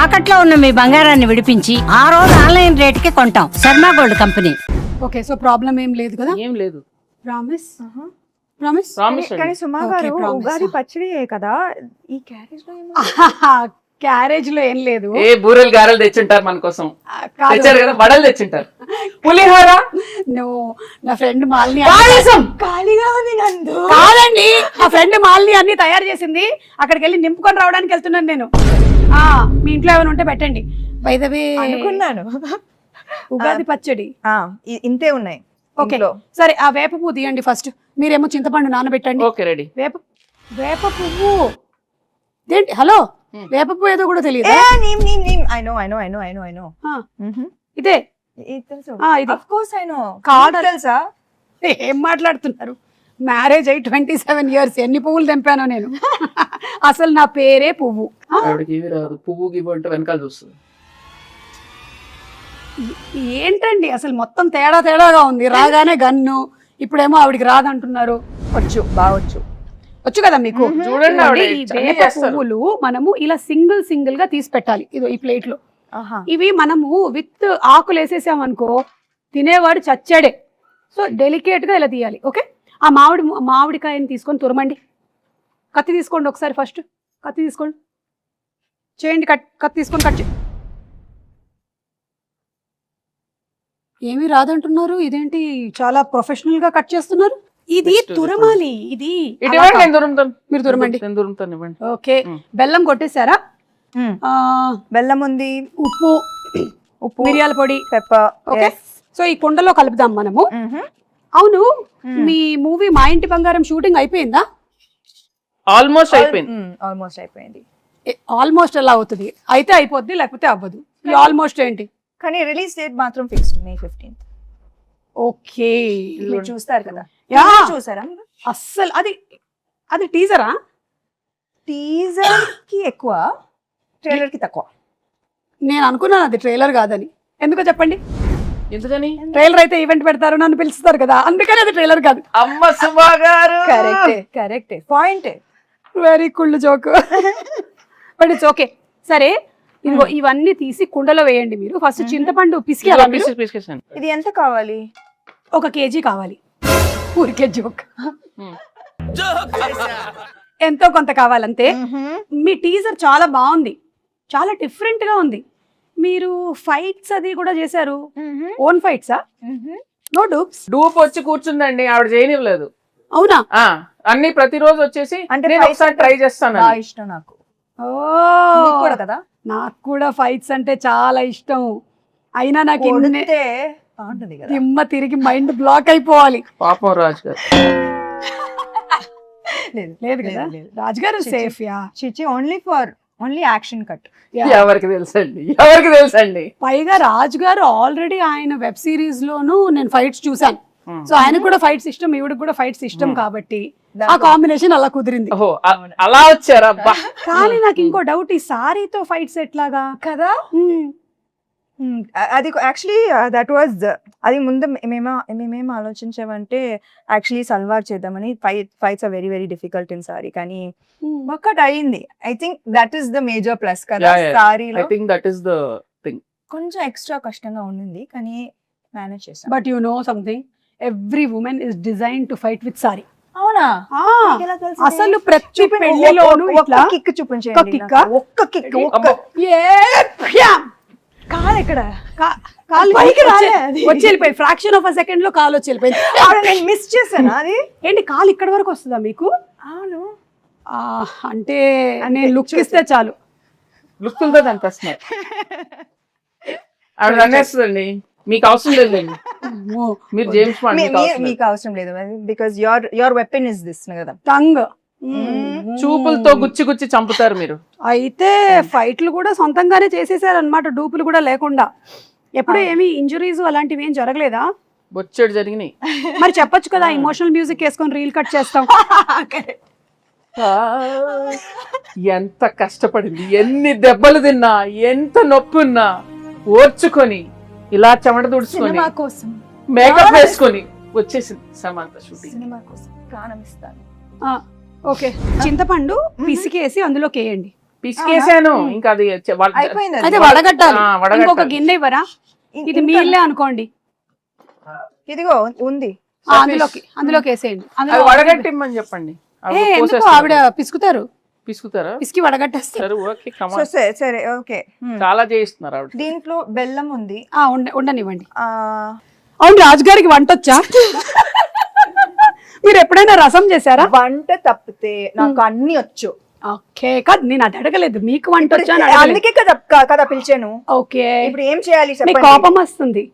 తాకట్లో ఉన్న మీ బంగారాన్ని విడిపించి ఆ రోజు ఆన్లైన్ రేటుకి కొంటాం. Sharma gold company. Okay, so problem ఏం లేదు కదా? ఏం లేదు. Promise promise. కానీ సుమా గారు promise. ఉగాది పచ్చడి కదా, ఈ క్యారేజ్ లో క్యారేజ్ లో ఏం లేదు. ఏ బూరెలు గారెలు తెచ్చుంటారు మన కోసం, కాదు. తెచ్చారు కదా, వడలు తెచ్చుంటారు, పులిహోర, నువ్వు నా ఫ్రెండ్ మాలిని పాయసం. ఖాళీగా ఉంది నందు. కాదండి, నా ఫ్రెండ్ మాలిని అన్ని తయారు చేసింది. అక్కడికి వెళ్ళి నింపుకొని రావడానికి వెళ్తున్నాను నేను. మీ ఇంట్లో ఏమైనా ఉంటే పెట్టండి. బై ద వే అనుకున్నాను ఉగాది పచ్చడి ఇంతే ఉన్నాయి. ఓకే సరే, ఆ వేప పువ్వు తీయండి ఫస్ట్. మీరేమో చింతపండు నానబెట్టండి. Okay ready. వేప పువ్వు ఏంటి? హలో, వేప పువ్వు ఏదో కూడా తెలియదు. ఇదే ఇది కాదు. తెలుసా ఏం మాట్లాడుతున్నారు? మ్యారేజ్ అయ్యి 27 years. ఎన్ని పువ్వులు తెంపానో నేను. అసలు నా పేరే పువ్వు. ఆవిడకి ఇవి రాదు, పువ్వు గివ్వు అంటే వెనకాల చూస్తుంది. ఏంటండి అసలు మొత్తం తేడాగా ఉంది. రాగానే గన్ను, ఇప్పుడేమో ఆవిడికి రాదంటున్నారు. వచ్చు కదా మీకు. చూడండి ఆవిడ ఈ వేప పువ్వులు మనము ఇలా సింగిల్ గా తీసి పెట్టాలి. ఇదో ఈ ప్లేట్ లో. ఇవి మనము విత్ ఆకులు వేసేసాం అనుకో, తినేవాడు చచ్చాడే. సో డెలికేట్ గా ఇలా తీయాలి. ఓకే, ఆ మామిడికాయని తీసుకొని తురమండి. కత్తి తీసుకోండి ఒకసారి. ఫస్ట్ కత్తి తీసుకోండి, చేయండి. కత్తి తీసుకొని కట్ చేయండి. ఏమీ రాదంటున్నారు. ఇదేంటి చాలా ప్రొఫెషనల్ గా కట్ చేస్తున్నారు? ఇది తురమాలి. ఇది మీరు తురమండి. ఓకే, బెల్లం కొట్టేశారా? బెల్లం ఉంది, ఉప్పు, మిరియాల పొడి, పెప్పర్. ఓకే, సో ఈ కుండలో కలుపుదాం మనము. అవును, మీ మూవీ మా ఇంటి బంగారం షూటింగ్ అయిపోయిందా? ఆల్మోస్ట్ అయిపోయింది. ఆల్మోస్ట్ ఎలా అవుతుంది? అయితే అయిపోద్ది, లేకపోతే అవ్వదు. ఈ ఆల్మోస్ట్ ఏంటి? కానీ రిలీజ్ డేట్ మాత్రం ఫిక్స్డ్ May 15th. ఓకే, మీరు చూస్తారు కదా? చూసారా? అస్సలు అది టీజరా? టీజర్ కి ఎక్కువ, ట్రైలర్ కి తక్కువ. నేను అనుకున్నాను అది ట్రైలర్ కాదని. ఎందుకో చెప్పండి. ఎందుకని? ట్రైలర్ అయితే ఈవెంట్ పెడతారు, నన్ను పిలుస్తారు కదా, అందుకని అది ట్రైలర్ కాదు. అమ్మ సుమా గారు, కరెక్టే పాయింట్. వెరీ కుళ్ళు జోక్. But it's okay. సరే, ఇదిగో ఇవన్నీ తీసి కుండలో వేయండి. మీరు ఫస్ట్ చింతపండు పిసికేయాలా? ఇది ఎంత కావాలి? 1 kg కావాలి. ఊరికే జోక్. ఎంతో కొంత కావాలంతే. మీ టీజర్ చాలా బాగుంది, చాలా డిఫరెంట్ గా ఉంది. మీరు ఫైట్స్ అది కూడా చేశారు. ఓన్ ఫైట్సా? No dupes? డూప్ వచ్చి కూర్చుందండి, ఆవిడ చేయనివ్వలేదు. అవునా? అన్ని ప్రతిరోజు వచ్చేసి అంటే ఒకసారి ట్రై చేస్తాను. ఇష్టం నాకు. ఓ కూడా కదా, నాకు కూడా ఫైట్స్ అంటే చాలా ఇష్టం. అయినా నాకు దిమ్మ తిరిగి మైండ్ బ్లాక్ అయిపోవాలి. పాపం రాజు గారు. లేదు కదా, రాజుగారు సేఫ్. యా, చిచి ఓన్లీ యాక్షన్ కట్. ఎవరికి తెలుసండి. పైగా రాజుగారు ఆల్రెడీ ఆయన వెబ్ సిరీస్ లోను నేను ఫైట్స్ చూసాను. సో ఆయనకు కూడా ఫైట్స్ ఇష్టం, ఈవిడకి కూడా ఫైట్స్ ఇష్టం, కాబట్టి ఆ కాంబినేషన్ అలా కుదిరింది. అలా వచ్చారా? కానీ నాకు ఇంకో డౌట్, ఈ సారీతో ఫైట్స్ ఎట్లాగా కదా? అది యాక్చువల్లీ దట్ వాజ్ అది ముందు మేమేం ఆలోచించామంటే యాక్చువల్లీ సల్వార్ చేద్దామని. Fights are very difficult in sari, కానీ వర్కౌట్ అయ్యింది. I think that is the major plus కదా సారీలో. కొంచెం ఎక్స్ట్రా కష్టంగా ఉండింది, కానీ మేనేజ్ చేసాం. But you know something, every women is design to fight with sari. అవునా? అసలు ప్రతి పెళ్లిలోనూ ఇట్లా కిక్ చూపించండి. ఒక్క కిక్. కాలు ఎక్కడ? కాలు వచ్చి వెళ్ళిపోయి ఫ్రాక్షన్ ఆఫ్ అ సెకండ్ లో కాలు వచ్చి వెళ్ళిపోయింది. నేను మిస్ చేశాను. అది ఏంటి, కాలు ఇక్కడ వరకు వస్తుందా మీకు? అవును. అంటే నేను లుక్ ఇస్తే చాలు, లుక్తో అనిపిస్తున్నారు. ఆవిడ అనేస్తుందండి, మీకు అవసరం లేదండి. మీరు జేమ్స్ బాండ్, మీకు అవసరం లేదు, because your weapon is this కదా, టంగ్. చూపులతో గుచ్చి చంపుతారు మీరు. అయితే ఫైట్లు కూడా సొంతంగానే చేసేసారు అనమాట, డూపులు కూడా లేకుండా. ఎప్పుడు ఏమి ఇంజురీస్ అలాంటివి ఏం జరగలేదా? బొచ్చెడు జరిగినాయి. మరి చెప్పొచ్చు కదా, ఇమోషనల్ మ్యూజిక్ వేసుకొని రీల్ కట్ చేస్తాం. ఎంత కష్టపడింది, ఎన్ని దెబ్బలు తిన్నా, ఎంత నొప్పి ఉన్నా ఓర్చుకొని ఇలా చెమట తుడుచుకొని మేకప్ వేసుకొని వచ్చేసింది సమంత షూటింగ్. సినిమా కోసం ప్రాణం ఇస్తాను. ఓకే, చింతపండు పిసికేసి అందులోకి వేయండి. పిసికేసాను ఇంకా అది అయిపోయింది అది. అయితే వడగట్టాలి. ఆ, వడగట్టాలి. ఇంకొక గిన్నె ఇవ్వరా? ఇది మీళ్ళే అనుకోండి. ఇదిగో ఉంది. అందులోకి వేసేయండి. అది వడగట్టిమ్మని చెప్పండి. అవి ఎందుకు పోసేస్తారు. ఆవిడ పిసుకుతారు, పిసుకుతారా? పిసికి వడగట్టేస్తారు. సరే ఓకే సో కమాన్. సరే ఓకే. చాలా చేయిస్తున్నారు ఆవిడ. దీంట్లో బెల్లం ఉంది. ఉండనివ్వండి. ఆ, అవును, రాజుగారికి వంట వచ్చా? మీరు ఎప్పుడైనా రసం చేశారా? వంట తప్పితే నాకు అన్ని వచ్చు. ఓకే, కాదు నేను అది అడగలేదు, మీకు వంట వచ్చా అని అడగలేదు. అందుకే కదా పిలిచాను. ఓకే, ఇప్పుడు ఏం చేయాలి మీకు చెప్పండి. కోపం వస్తుంది.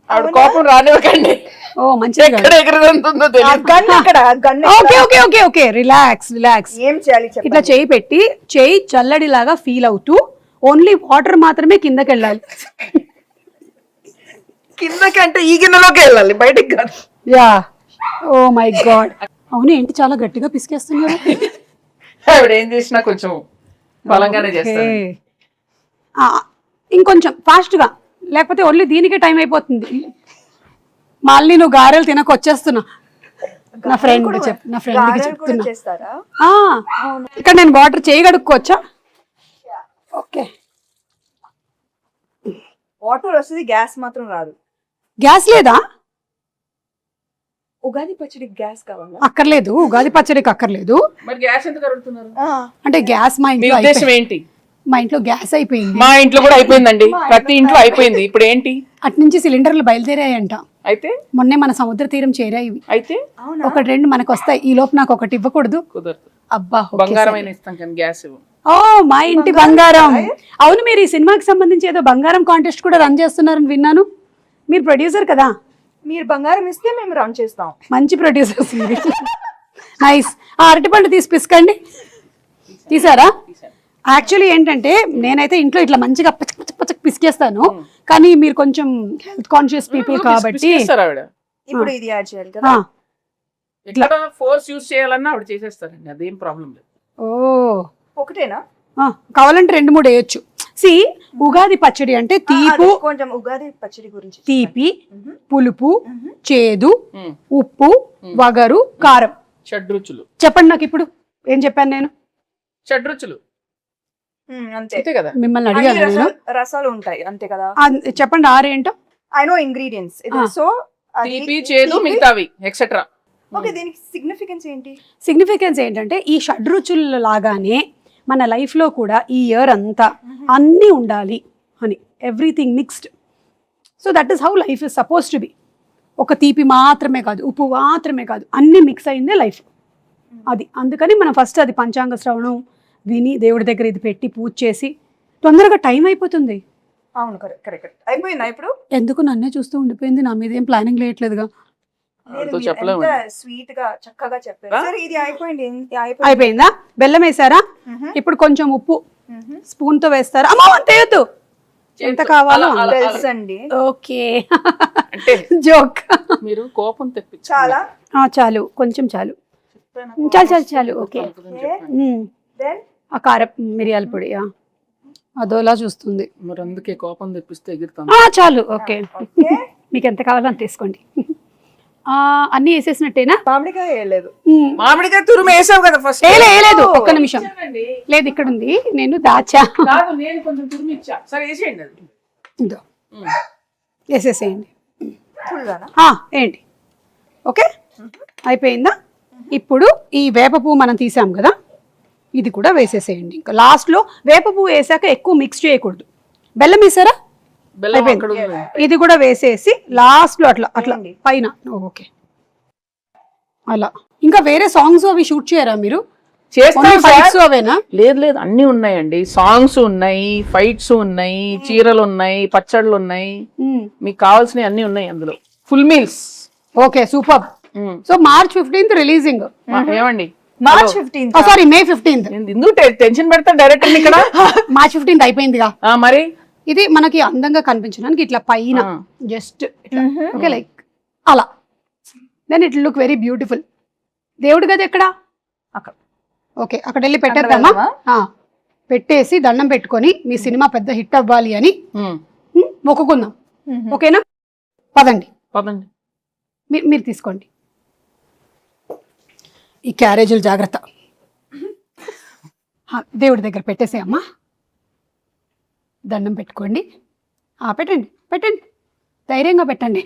ఆవిడ కోపం రానివ్వకండి. ఓ మంచిది. ఎక్కడ ఎగురుతుందో ఆ తెలియదు. గన్ ఎక్కడ? Gun okay okay okay okay, relax. ఏం చేయాలి ఇట్లా చెప్పండి. చేయి పెట్టి చేయి చల్లడిలాగా ఫీల్ అవుతూ ఓన్లీ వాటర్ మాత్రమే కిందకి వెళ్ళాలి. కిందకి అంటే ఈ గిన్నెలోకి వెళ్ళాలి, బయటికి కాదు. Yeah, oh my god. అవును, ఏంటి చాలా గట్టిగా పిసికేస్తున్నారు? ఆవిడ ఏం చేసినా కొంచెం బలంగానే చేస్తారు. ఓకే. ఇంకొంచెం ఫాస్ట్ గా, లేకపోతే ఓన్లీ దీనికే టైం అయిపోతుంది. మళ్ళీ నువ్వు గారెలు తినక వచ్చేస్తున్నా. నా ఫ్రెండ్ నా ఫ్రెండ్ కి గారెలు కూడా చెప్తున్నా. చేస్తారా? ఇక్కడ నేను వాటర్ చేయి కడుక్కోవచ్చా? ఓకే. వాటర్ వస్తుంది, గ్యాస్ మాత్రం రాదు. గ్యాస్ లేదా? ఉగాది పచ్చడికి గ్యాస్ కావాలా? అక్కర్లేదు, ఉగాది పచ్చడికి అక్కర్లేదు. మరి గ్యాస్ ఎందుకు అడుగుతున్నారు? అంటే గ్యాస్ మా మీ ఇంట్లో ఉద్దేశం ఏంటి? మా ఇంట్లో గ్యాస్ అయిపోయింది. మా ఇంట్లో కూడా అయిపోయిందండి, ప్రతి ఇంట్లో అయిపోయింది. ఇప్పుడు ఏంటి? అటు నుంచి సిలిండర్లు బయలుదేరాయంట. అయితే మొన్నే మన సముద్ర తీరం చేరాయి. అయితే ఒకటి రెండు మనకు వస్తాయి. ఈ లోపు నాకు ఒకటి ఇవ్వకూడదు? కుదరదు. అబ్బా, ఓకే, బంగారం సరే. అయినా ఇస్తాం కానీ గ్యాస్ ఇవ్వం. ఓ మా ఇంటి బంగారం. అవును, మీరు ఈ సినిమాకి సంబంధించి ఏదో బంగారం కాంటెస్ట్ కూడా రన్ చేస్తున్నారని విన్నాను. మీరు ప్రొడ్యూసర్ కదా? మీరు బంగారం ఇస్తే మేము రన్ చేస్తాం. మంచి ప్రొడ్యూసర్స్. నైస్. ఆ అరటిపండు తీసి పిసకండి. తీసారా? యాక్చువల్లీ ఏంటంటే నేనైతే ఇంట్లో ఇట్లా మంచిగా పచ్చక్ పచ్చక్ పచ్చక్ పిసికేస్తాను, కానీ మీరు కొంచెం హెల్త్ కాన్షియస్ పీపుల్ కాబట్టి పిసికేస్తారు ఆవిడ. ఇప్పుడు ఇది యాడ్ చేయాలి కదా? ఎట్లా ఫోర్స్ యూజ్ చేయాలన్నా ఆవిడ చేసేస్తారండి, అదేం ప్రాబ్లం లేదు. ఓ ఒకటేనా? కావాలంటే 2-3 వేయొచ్చు. సి ఉగాది పచ్చడి అంటే తీపు, కొంచెం ఉగాది పచ్చడి గురించి. తీపి, పులుపు, చేదు, ఉమ్. ఉప్పు, వగరు, కారం. షడ్రుచులు. చెప్పండి నాకు ఇప్పుడు ఏం చెప్పాను నేను? షడ్రుచులు అంతే. అంతే కదా. మిమ్మల్ని అన్ని అడిగాను నేను. రసాలు ఉంటాయి అంతే కదా? చెప్పండి ఆరేంటో. I know ingredients. సో తీపి, చేదు, మిగతావి ఎక్సెట్రా. ఓకే, దీనికి సిగ్నిఫికెన్స్ ఏంటి? సిగ్నిఫికెన్స్ ఏంటంటే ఈ షడ్రుచుల లాగానే మన లైఫ్లో కూడా ఈ ఇయర్ అంతా అన్నీ ఉండాలి అని, everything mixed. So that is how life is suppose to be. ఒక తీపి మాత్రమే కాదు, ఉప్పు మాత్రమే కాదు, అన్నీ మిక్స్ అయిందే లైఫ్. అది అందుకని మనం ఫస్ట్ అది పంచాంగ శ్రవణం విని దేవుడి దగ్గర ఇది పెట్టి పూజ చేసి తొందరగా టైం అయిపోతుంది. అవును, కరెక్ట్. అయిపోయిందా ఇప్పుడు? ఎందుకు నన్నే చూస్తూ ఉండిపోయింది, నా మీద ఏం ప్లానింగ్ లేయట్లేదుగా. ఆవిడతో చెప్పలేము. స్వీట్ గా చక్కగా చెప్పారు. సరే, ఇది అయిపోయింది. అయిపోయిందా? బెల్లం వేసారా? ఇప్పుడు కొంచెం ఉప్పు స్పూన్ తో వేస్తారా? అమ్మా అంత వేయొద్దు, ఎంత కావాలో తెలుసండి. ఓకే, అంటే జోక్. మీరు కోపం తెప్పించారు. చాలా చాలు, కొంచెం చాలు, చాలు చాలు చాలు. ఓకే. దెన్ ఆ కారం మిరియాల పొడి అదోలా చూస్తుంది. మరి అందుకే కోపం తెప్పిస్తే ఎగురుతాం. చాలు, ఓకే. మీకు ఎంత కావాలో అంత తీసుకోండి. అన్ని వేసేసినట్టేనా? మామిడికాయ వేయలేదు. మామిడికాయ తురుము వేసావు కదా ఫస్ట్. లేదు, ఒక్క నిమిషం. లేదు, ఇక్కడ ఉంది, నేను దాచా. కాదు, నేను కొంచెం తురుము ఇచ్చా. సరే వేసేయండి అది. ఇదో వేసేసేయండి. ఫుల్గానా? ఏంటి? ఓకే, అయిపోయిందా? ఇప్పుడు ఈ వేప పువ్వు మనం తీసాం కదా, ఇది కూడా వేసేసేయండి. ఇంకా లాస్ట్లో వేప పువ్వు వేసాక ఎక్కువ మిక్స్ చేయకూడదు. బెల్లం వేసారా? బెల్లం అక్కడ ఉంది. ఇది కూడా వేసేసి లాస్ట్ లో అట్లా అట్లా పైన. ఓకే, అలా. ఇంకా వేరే సాంగ్స్ అవి షూట్ చేయరా మీరు? ఫైట్స్ అవేనా? లేదు లేదు, అన్ని ఉన్నాయండి. సాంగ్స్ ఉన్నాయి, ఫైట్స్ ఉన్నాయి, చీరలు ఉన్నాయి, పచ్చళ్ళు ఉన్నాయి, మీకు కావాల్సినవి అన్ని ఉన్నాయి అందులో. Full meals. Okay, super. So March 15th releasing. ఏమండి? March 15th. Sorry, May 15th. ఎందుకు టెన్షన్ పెడతా డైరెక్టర్ ఇక్కడ? March 15th అయిపోయిందిగా. మరి ఇది మనకి అందంగా కనిపించడానికి ఇట్లా పైన జస్ట్ ఓకే, లైక్ అలా. Then it look very beautiful. దేవుడి గది ఎక్కడ? అక్కడ. ఓకే, అక్కడ వెళ్ళి పెట్టేద్దామా? పెట్టేసి దండం పెట్టుకొని మీ సినిమా పెద్ద హిట్ అవ్వాలి అని మొక్కుకుందాం. ఓకేనా? పదండి పదండి. మీరు తీసుకోండి. ఈ క్యారేజీలు జాగ్రత్త. దేవుడి దగ్గర పెట్టేసేయమ్మా, దండం పెట్టుకోండి. పెట్టండి పెట్టండి, ధైర్యంగా పెట్టండి.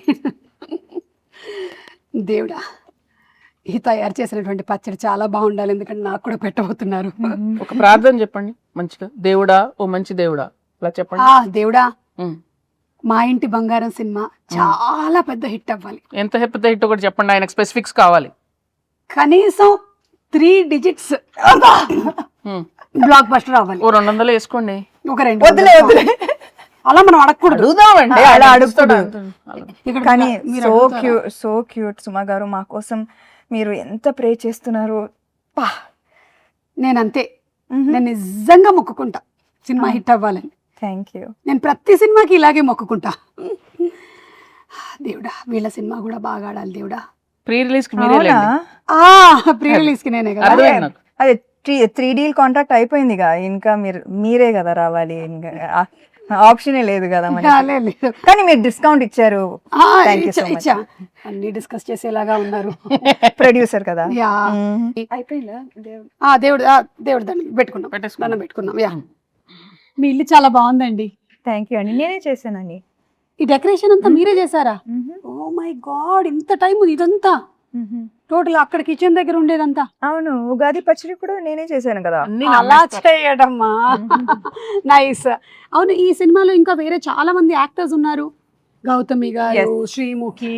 దేవుడా, ఈ తయారు చేసినటువంటి పచ్చడి చాలా బాగుండాలి, ఎందుకంటే నాకు కూడా పెట్టబోతున్నారు. ఒక ప్రార్థన చెప్పండి మంచిగా. దేవుడా, ఓ మంచి దేవుడా, అలా చెప్పండి. దేవుడా, ఉమ్. మా ఇంటి బంగారం సినిమా చాలా పెద్ద హిట్ అవ్వాలి. ఎంత పెద్ద హిట్ ఒకటి చెప్పండి, ఆయనకు స్పెసిఫిక్స్ కావాలి. కనీసం 3 digits బ్లాక్ బస్టర్ అవ్వాలి. ఓ 200 వేసుకోండి. ఒక 2 వద్దులే వద్దులే, అలా మనం అడగకూడదు. అడుగుదామండి, అలా ఆయన అడుగుతాడు. అలా. ఇక్కడ కానీ మీరు సో అడుగుతారా? క్యూట్, సో క్యూట్ సుమా గారు. మా కోసం మీరు ఎంత ప్రే చేస్తున్నారు. పా, నేనంతే, నేను నిజంగా మొక్కుకుంటా సినిమా హిట్ అవ్వాలని. Thank you. నేను ప్రతి సినిమాకి ఇలాగే మొక్కుకుంటా. దేవుడా, వీళ్ళ సినిమా కూడా బాగా ఆడాలి దేవుడా. ప్రీ రిలీజ్ కి మీరే లేండి. ప్రీ రిలీజ్ కి నేనే కదా. అర్థమైంది నాకు. అదే 3D కాంట్రాక్ట్ అయిపోయిందిగా, ఇంకా మీరే కదా రావాలి, ఇంకా ఆప్షనే లేదు కదా మనకి. లేదు. కానీ మీరు డిస్కౌంట్ ఇచ్చారు. Thank you so much. ఇచ్చా. అన్ని డిస్కస్ చేసేలాగా ఉన్నారు. ప్రొడ్యూసర్ కదా. యా. అయిపోయిందా? దేవుడు దేవుడు దండం పెట్టుకున్నాం, పెట్టేసుకున్నాం. దండం పెట్టుకున్నాం. యా. మీ ఇల్లు చాలా బాగుందండి. థ్యాంక్ యూ అండి, నేనే చేశానండి. ఈ డెకరేషన్ అంతా మీరే చేశారా? ఓ మై గాడ్, ఇంత టైం ఇదంతా టోటల్ అక్కడ కిచెన్ దగ్గర ఉండేదంతా. అవును, ఉగాది పచ్చడి కూడా నేనే చేశాను కదా. అన్ని అలా చేయడమ్మా, నైస్. అవును, ఈ సినిమాలో ఇంకా వేరే చాలా మంది యాక్టర్స్ ఉన్నారు. గౌతమి గారు, శ్రీముఖి,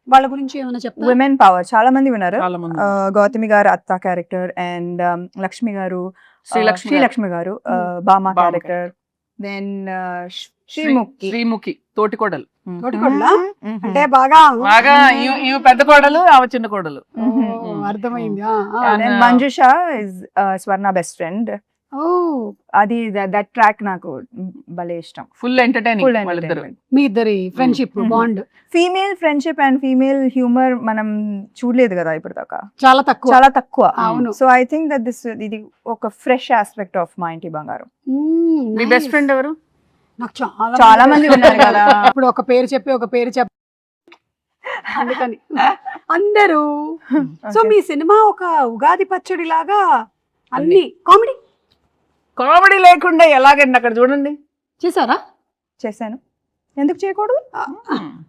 వాళ్ళ గురించి ఏమైనా చెప్తారా? విమెన్ పవర్ చాలా మంది విన్నారు. చాలా మంది. గౌతమి గారు అత్త క్యారెక్టర్, అండ్ లక్ష్మి గారు, శ్రీలక్ష్మి గారు బామా క్యారెక్టర్, దెన్ శ్రీముఖి తోటికోడలు. తోటికోడలా? అంటే బాగా బాగా ఇవి పెద్ద కోడలు, ఆమె చిన్న కోడలు. అర్థమైంది. Manjusha is Swarna best friend. అది దట్ ట్రాక్ నాకు భలే ఇష్టం. ఫుల్ ఎంటర్టైనింగ్ వాళ్ళిద్దరు. మీ ఇద్దరి friendship bond. Female friendship and female humour మనం చూడలేదు కదా ఇప్పుడు దాకా, చాలా తక్కువ. అవును. సో ఐ థింక్ దట్ ఇది ఒక ఫ్రెష్ ఆస్పెక్ట్ ఆఫ్ మా ఇంటి బంగారం. మీ బెస్ట్ ఫ్రెండ్ ఎవరు? నాకు చాలా మంది ఉన్నారు కదా. ఇప్పుడు ఒక పేరు చెప్పి అందుకని అందరూ. సో మీ సినిమా ఒక ఉగాది పచ్చడి లాగా అన్ని కామెడీ లేకుండా ఎలాగండి అక్కడ చూడండి. చేశారా? చేశాను, ఎందుకు చేయకూడదు?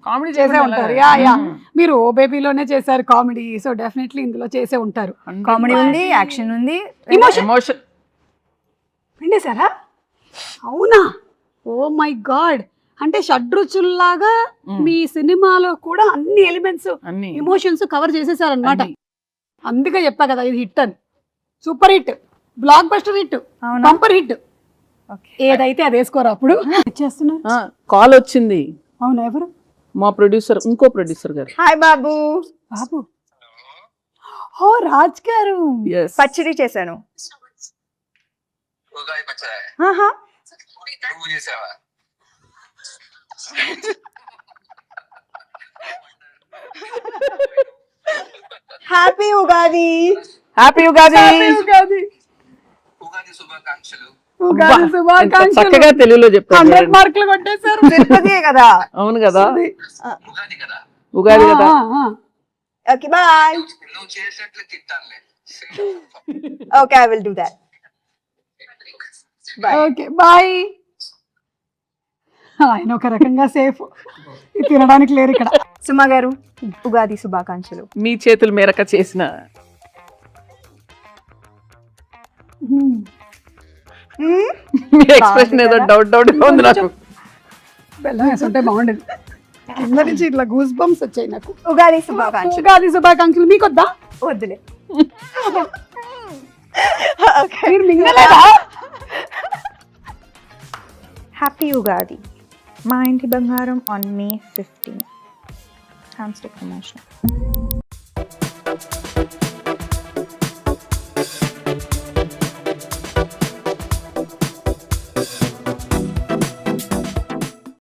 కామెడీ చేసే ఉంటారు. యా యా, మీరు ఓ బేబీలోనే చేశారు కామెడీ, సో డెఫినెట్లీ ఇందులో చేసే ఉంటారు. కామెడీ ఉంది, యాక్షన్ ఉంది, ఎమోషన్ పిండేశారా? అవునా? ఓ మై గాడ్, అంటే షడ్రుచుల్లాగా మీ సినిమాలో కూడా అన్ని ఎలిమెంట్స్, ఎమోషన్స్ కవర్ చేసేసారనమాట. అందుకే చెప్పా కదా ఇది హిట్ అని. Super hit, block buster hit, bumper hit. ఏదైతే అది వేసుకోరా అప్పుడు. చేస్తున్నారు. కాల్ వచ్చింది. అవునా? ఎవరు? మా ప్రొడ్యూసర్, ఇంకో ప్రొడ్యూసర్ గారు. హాయ్ బాబు. ఓ రాజ్ గారు, పచ్చడి చేశాను. హ్యాపీ ఉగాది. హ్యాపీ ఉగాది. చక్కగా తెలుగులో చెప్పారు. 100 మార్కులు కొట్టేశారు. తిరుపతి కదా. అవును కదా, ఉగాది కదా. Okay bye. Okay, I will do that. Okay bye. ఆయన ఒక రకంగా సేఫ్, తినడానికి లేరు ఇక్కడ. సుమా గారు, ఉగాది శుభాకాంక్షలు. మీ చేతుల మేరక చేసిన మీ ఎక్స్ప్రెషన్ ఏదో డౌట్ ఉంది నాకు. బెల్లం వేసుంటే బాగుండేది. కింద నుంచి ఇట్లా గూస్ బంప్స్ వచ్చాయి నాకు. ఉగాది శుభాకాంక్షలు. ఉగాది శుభాకాంక్షలు. మీకు వద్దా? వద్దులే. మీరు మింగలేదా? హ్యాపీ ఉగాది. మా ఇంటి బంగారం on May 15. Hamster promotion.